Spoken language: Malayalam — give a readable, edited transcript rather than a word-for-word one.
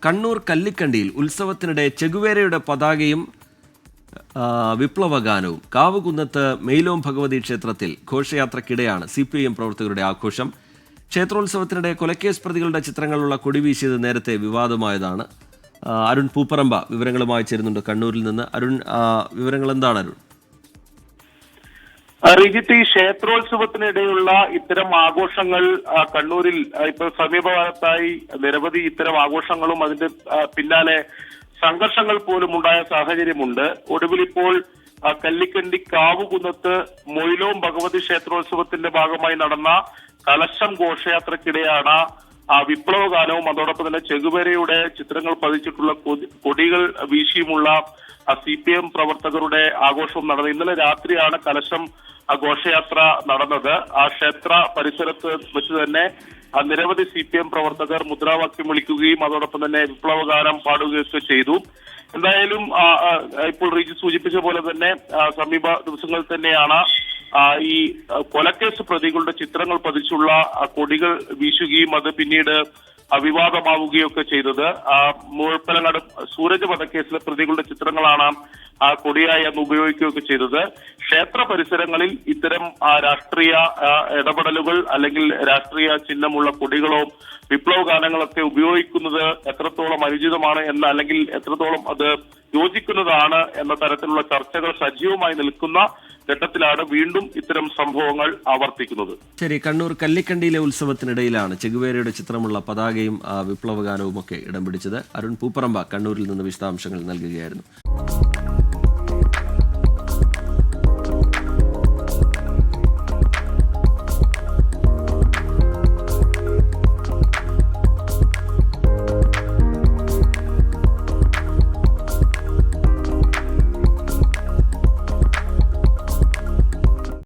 കണ്ണൂർ കല്ലിക്കണ്ടിയിൽ ഉത്സവത്തിനിടെ ചെഗുവേരയുടെ പതാകയും വിപ്ലവഗാനവും കാവുകുന്നത്ത് മെയിലോം ഭഗവതി ക്ഷേത്രത്തിൽ ഘോഷയാത്രക്കിടെയാണ് CPIM പ്രവർത്തകരുടെ ആഘോഷം. ക്ഷേത്രോത്സവത്തിനിടെ കൊലക്കേസ് പ്രതികളുടെ ചിത്രങ്ങളുള്ള കൊടിവീശിയത് നേരത്തെ വിവാദമായതാണ്. അരുൺ പൂപ്പറമ്പ വിവരങ്ങളുമായി ചേരുന്നുണ്ട് കണ്ണൂരിൽ നിന്ന്. അരുൺ, വിവരങ്ങൾ എന്താണ് അരുൺ? റിജിത്ത്, ഈ ക്ഷേത്രോത്സവത്തിനിടെയുള്ള ഇത്തരം ആഘോഷങ്ങൾ കണ്ണൂരിൽ ഇപ്പൊ സമീപകാലത്തായി നിരവധി ഇത്തരം ആഘോഷങ്ങളും അതിന്റെ പിന്നാലെ സംഘർഷങ്ങൾ പോലും ഉണ്ടായ സാഹചര്യമുണ്ട്. ഒടുവിൽ ഇപ്പോൾ കല്ലിക്കണ്ടി കാവുകുന്നത്ത് മൊയിലോം ഭഗവതി ക്ഷേത്രോത്സവത്തിന്റെ ഭാഗമായി നടന്ന കലശം ഘോഷയാത്രക്കിടെയാണ് വിപ്ലവഗാനവും അതോടൊപ്പം തന്നെ ചെഗുവേരയുടെ ചിത്രങ്ങൾ പതിച്ചിട്ടുള്ള കൊടികൾ വീശിയുമുള്ള CPIM പ്രവർത്തകരുടെ ആഘോഷവും നടന്നത്. ഇന്നലെ രാത്രിയാണ് കലശം ഘോഷയാത്ര നടന്നത്. ആ ക്ഷേത്ര പരിസരത്ത് വെച്ച് തന്നെ നിരവധി CPIM പ്രവർത്തകർ മുദ്രാവാക്യം വിളിക്കുകയും അതോടൊപ്പം തന്നെ വിപ്ലവഗാനം പാടുകയൊക്കെ ചെയ്തു. എന്തായാലും ഇപ്പോൾ റീജി സൂചിപ്പിച്ച പോലെ തന്നെ സമീപ ദിവസങ്ങളിൽ തന്നെയാണ് ഈ കൊലക്കേസ് പ്രതികളുടെ ചിത്രങ്ങൾ പതിച്ചുള്ള കൊടികൾ വീശുകയും അത് പിന്നീട് വിവാദമാവുകയൊക്കെ ചെയ്തത്. മുഴപ്പിലങ്ങാട് സൂരജ് വധക്കേസിലെ പ്രതികളുടെ ചിത്രങ്ങളാണ് കൊടിയായി അന്ന് ഉപയോഗിക്കുകയൊക്കെ ചെയ്തത്. ക്ഷേത്ര പരിസരങ്ങളിൽ ഇത്തരം രാഷ്ട്രീയ ഇടപെടലുകൾ അല്ലെങ്കിൽ രാഷ്ട്രീയ ചിഹ്നമുള്ള കൊടികളോ വിപ്ലവ ഗാനങ്ങളൊക്കെ ഉപയോഗിക്കുന്നത് എത്രത്തോളം അനുചിതമാണ് എന്ന അല്ലെങ്കിൽ എത്രത്തോളം അത് യോജിക്കുന്നതാണ് എന്ന തരത്തിലുള്ള ചർച്ചകൾ സജീവമായി നിൽക്കുന്ന ഘട്ടത്തിലാണ് വീണ്ടും ഇത്തരം സംഭവങ്ങൾ ആവർത്തിക്കുന്നത്. ശരി, കണ്ണൂർ കല്ലിക്കണ്ടിയിലെ ഉത്സവത്തിനിടയിലാണ് ചെഗുവേരയുടെ ചിത്രമുള്ള പതാകയും വിപ്ലവഗാനവും ഒക്കെ ഇടം പിടിച്ചത്. അരുൺ പൂപ്പറമ്പ കണ്ണൂരിൽ നിന്ന് വിശദാംശങ്ങൾ നൽകുകയായിരുന്നു.